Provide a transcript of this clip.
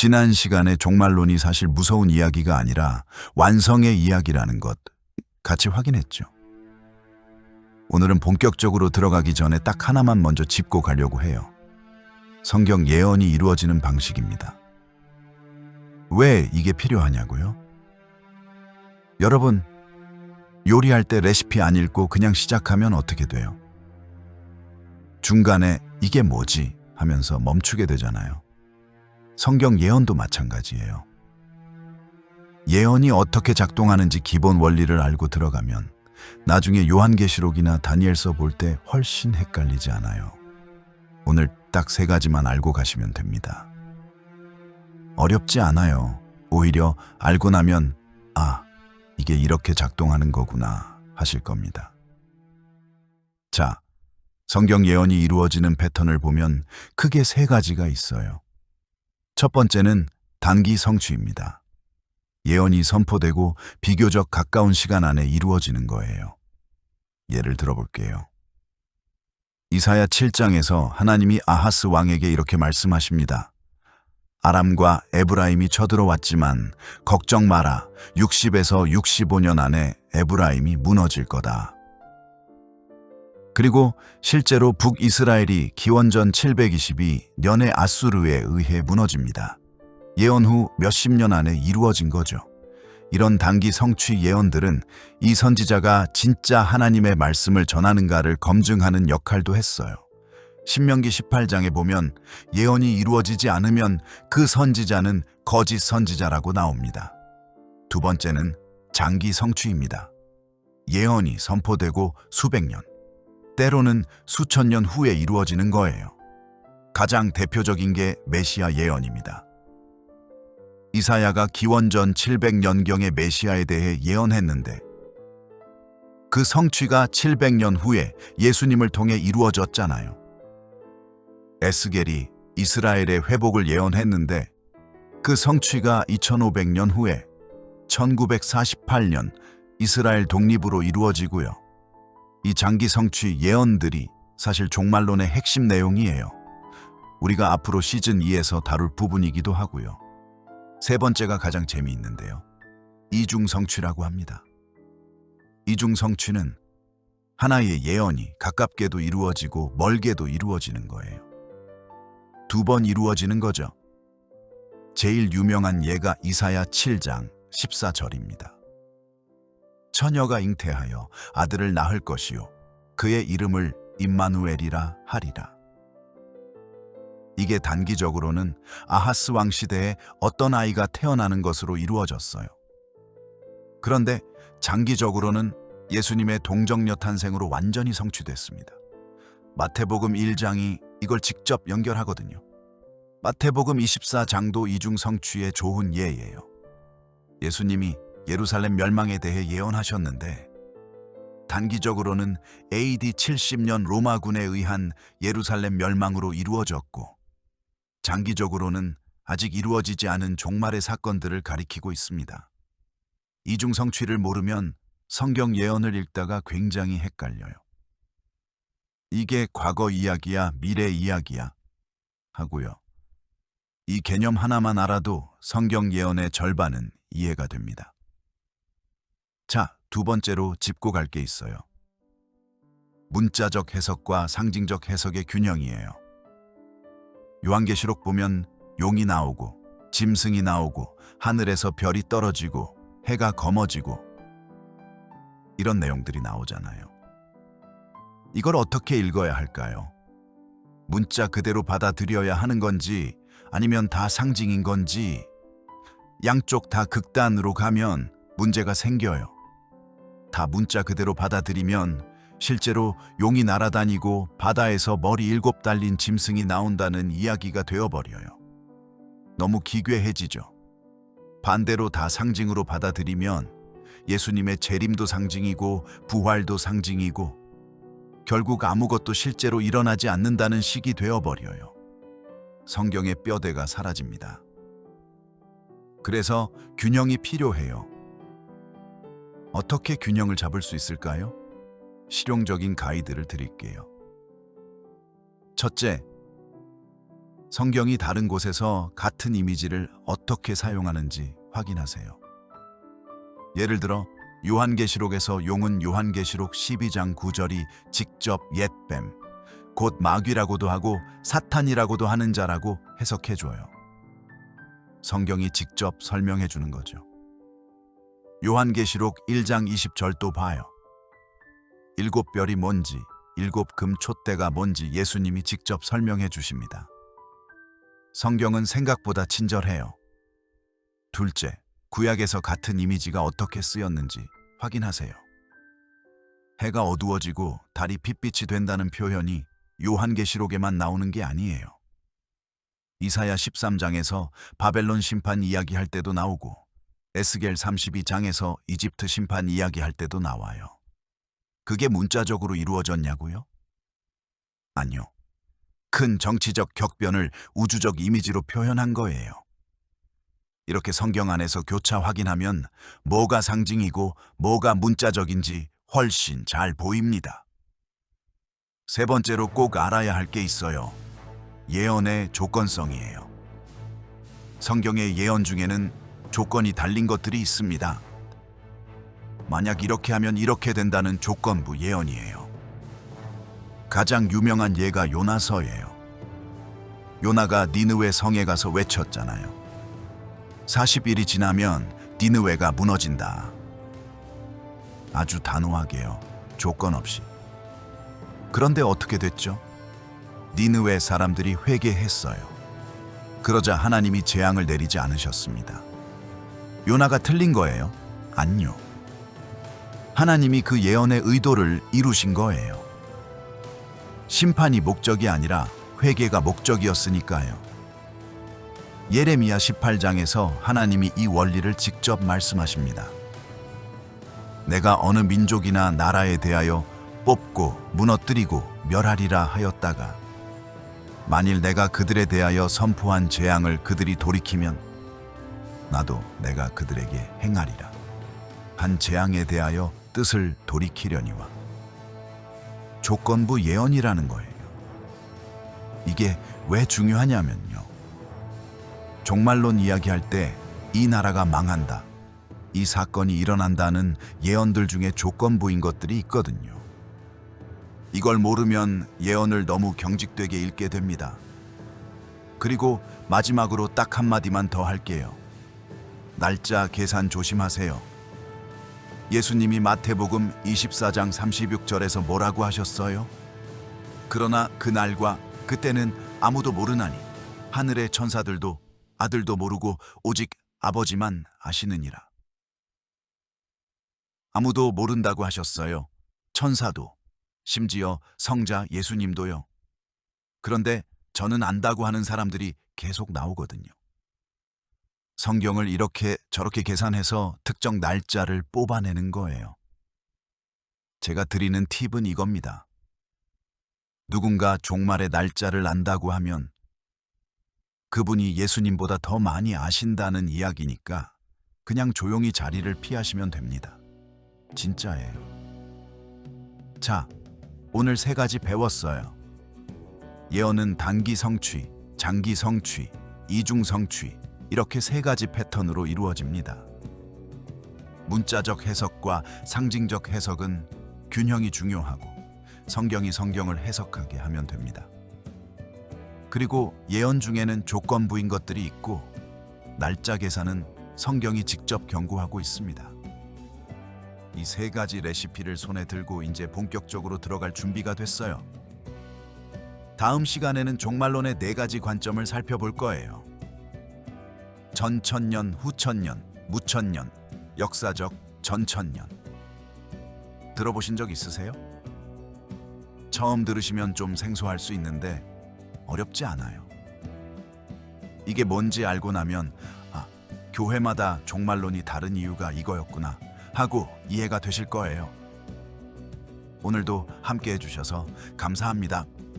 지난 시간에 종말론이 사실 무서운 이야기가 아니라 완성의 이야기라는 것 같이 확인했죠. 오늘은 본격적으로 들어가기 전에 딱 하나만 먼저 짚고 가려고 해요. 성경 예언이 이루어지는 방식입니다. 왜 이게 필요하냐고요? 여러분, 요리할 때 레시피 안 읽고 그냥 시작하면 어떻게 돼요? 중간에 이게 뭐지? 하면서 멈추게 되잖아요. 성경 예언도 마찬가지예요. 예언이 어떻게 작동하는지 기본 원리를 알고 들어가면 나중에 요한계시록이나 다니엘서 볼 때 훨씬 헷갈리지 않아요. 오늘 딱 3가지만 알고 가시면 됩니다. 어렵지 않아요. 오히려 알고 나면 이게 이렇게 작동하는 거구나 하실 겁니다. 자, 성경 예언이 이루어지는 패턴을 보면 크게 3가지가 있어요. 첫 번째는 단기 성취입니다. 예언이 선포되고 비교적 가까운 시간 안에 이루어지는 거예요. 예를 들어볼게요. 이사야 7장에서 하나님이 아하스 왕에게 이렇게 말씀하십니다. 아람과 에브라임이 쳐들어왔지만 걱정 마라. 60에서 65년 안에 에브라임이 무너질 거다. 그리고 실제로 북이스라엘이 기원전 722년에 아수르에 의해 무너집니다. 예언 후 몇십 년 안에 이루어진 거죠. 이런 단기 성취 예언들은 이 선지자가 진짜 하나님의 말씀을 전하는가를 검증하는 역할도 했어요. 신명기 18장에 보면 예언이 이루어지지 않으면 그 선지자는 거짓 선지자라고 나옵니다. 두 번째는 장기 성취입니다. 예언이 선포되고 수백 년, 때로는 수천 년 후에 이루어지는 거예요. 가장 대표적인 게 메시아 예언입니다. 이사야가 기원전 700년경의 메시아에 대해 예언했는데 그 성취가 700년 후에 예수님을 통해 이루어졌잖아요. 에스겔이 이스라엘의 회복을 예언했는데 그 성취가 2500년 후에 1948년 이스라엘 독립으로 이루어지고요. 이 장기 성취 예언들이 사실 종말론의 핵심 내용이에요. 우리가 앞으로 시즌 2에서 다룰 부분이기도 하고요. 세 번째가 가장 재미있는데요. 이중 성취라고 합니다. 이중 성취는 하나의 예언이 가깝게도 이루어지고 멀게도 이루어지는 거예요. 2번 이루어지는 거죠. 제일 유명한 예가 이사야 7장 14절입니다. 처녀가 잉태하여 아들을 낳을 것이요 그의 이름을 임마누엘이라 하리라. 이게 단기적으로는 아하스 왕 시대에 어떤 아이가 태어나는 것으로 이루어졌어요. 그런데 장기적으로는 예수님의 동정녀 탄생으로 완전히 성취됐습니다. 마태복음 1장이 이걸 직접 연결하거든요. 마태복음 24장도 이중 성취의 좋은 예예요. 예수님이 예루살렘 멸망에 대해 예언하셨는데 단기적으로는 AD 70년 로마군에 의한 예루살렘 멸망으로 이루어졌고 장기적으로는 아직 이루어지지 않은 종말의 사건들을 가리키고 있습니다. 이중 성취를 모르면 성경 예언을 읽다가 굉장히 헷갈려요. 이게 과거 이야기야, 미래 이야기야 하고요. 이 개념 하나만 알아도 성경 예언의 절반은 이해가 됩니다. 자, 2번째로 짚고 갈 게 있어요. 문자적 해석과 상징적 해석의 균형이에요. 요한계시록 보면 용이 나오고 짐승이 나오고 하늘에서 별이 떨어지고 해가 검어지고 이런 내용들이 나오잖아요. 이걸 어떻게 읽어야 할까요? 문자 그대로 받아들여야 하는 건지 아니면 다 상징인 건지 양쪽 다 극단으로 가면 문제가 생겨요. 다 문자 그대로 받아들이면 실제로 용이 날아다니고 바다에서 머리 7 달린 짐승이 나온다는 이야기가 되어버려요. 너무 기괴해지죠. 반대로 다 상징으로 받아들이면 예수님의 재림도 상징이고 부활도 상징이고 결국 아무것도 실제로 일어나지 않는다는 식이 되어버려요. 성경의 뼈대가 사라집니다. 그래서 균형이 필요해요. 어떻게 균형을 잡을 수 있을까요? 실용적인 가이드를 드릴게요. 첫째, 성경이 다른 곳에서 같은 이미지를 어떻게 사용하는지 확인하세요. 예를 들어 요한계시록에서 용은 요한계시록 12장 9절이 직접 옛뱀, 곧 마귀라고도 하고 사탄이라고도 하는 자라고 해석해줘요. 성경이 직접 설명해 주는 거죠. 요한계시록 1장 20절도 봐요. 일곱 별이 뭔지, 일곱 금 촛대가 뭔지 예수님이 직접 설명해 주십니다. 성경은 생각보다 친절해요. 둘째, 구약에서 같은 이미지가 어떻게 쓰였는지 확인하세요. 해가 어두워지고 달이 핏빛이 된다는 표현이 요한계시록에만 나오는 게 아니에요. 이사야 13장에서 바벨론 심판 이야기할 때도 나오고 에스겔 32장에서 이집트 심판 이야기할 때도 나와요. 그게 문자적으로 이루어졌냐고요? 아니요. 큰 정치적 격변을 우주적 이미지로 표현한 거예요. 이렇게 성경 안에서 교차 확인하면 뭐가 상징이고 뭐가 문자적인지 훨씬 잘 보입니다. 세 번째로 꼭 알아야 할 게 있어요. 예언의 조건성이에요. 성경의 예언 중에는 조건이 달린 것들이 있습니다. 만약 이렇게 하면 이렇게 된다는 조건부 예언이에요. 가장 유명한 예가 요나서예요. 요나가 니느웨 성에 가서 외쳤잖아요. 40일이 지나면 니느웨가 무너진다. 아주 단호하게요. 조건 없이. 그런데 어떻게 됐죠? 니느웨 사람들이 회개했어요. 그러자 하나님이 재앙을 내리지 않으셨습니다. 요나가 틀린 거예요? 아니요. 하나님이 그 예언의 의도를 이루신 거예요. 심판이 목적이 아니라 회개가 목적이었으니까요. 예레미야 18장에서 하나님이 이 원리를 직접 말씀하십니다. 내가 어느 민족이나 나라에 대하여 뽑고 무너뜨리고 멸하리라 하였다가 만일 내가 그들에 대하여 선포한 재앙을 그들이 돌이키면 나도 내가 그들에게 행하리라. 한 재앙에 대하여 뜻을 돌이키려니와. 조건부 예언이라는 거예요. 이게 왜 중요하냐면요. 종말론 이야기할 때 이 나라가 망한다, 이 사건이 일어난다는 예언들 중에 조건부인 것들이 있거든요. 이걸 모르면 예언을 너무 경직되게 읽게 됩니다. 그리고 마지막으로 딱 한마디만 더 할게요. 날짜 계산 조심하세요. 예수님이 마태복음 24장 36절에서 뭐라고 하셨어요? 그러나 그날과 그때는 아무도 모르나니 하늘의 천사들도 아들도 모르고 오직 아버지만 아시느니라. 아무도 모른다고 하셨어요. 천사도, 심지어 성자 예수님도요. 그런데 저는 안다고 하는 사람들이 계속 나오거든요. 성경을 이렇게 저렇게 계산해서 특정 날짜를 뽑아내는 거예요. 제가 드리는 팁은 이겁니다. 누군가 종말의 날짜를 안다고 하면 그분이 예수님보다 더 많이 아신다는 이야기니까 그냥 조용히 자리를 피하시면 됩니다. 진짜예요. 자, 오늘 3가지 배웠어요. 예언은 단기 성취, 장기 성취, 이중 성취, 이렇게 3가지 패턴으로 이루어집니다. 문자적 해석과 상징적 해석은 균형이 중요하고 성경이 성경을 해석하게 하면 됩니다. 그리고 예언 중에는 조건부인 것들이 있고 날짜 계산은 성경이 직접 경고하고 있습니다. 이 3가지 레시피를 손에 들고 이제 본격적으로 들어갈 준비가 됐어요. 다음 시간에는 종말론의 4가지 관점을 살펴볼 거예요. 전천년, 후천년, 무천년, 역사적 전천년. 들어보신 적 있으세요? 처음 들으시면 좀 생소할 수 있는데 어렵지 않아요. 이게 뭔지 알고 나면 교회마다 종말론이 다른 이유가 이거였구나 하고 이해가 되실 거예요. 오늘도 함께 해주셔서 감사합니다.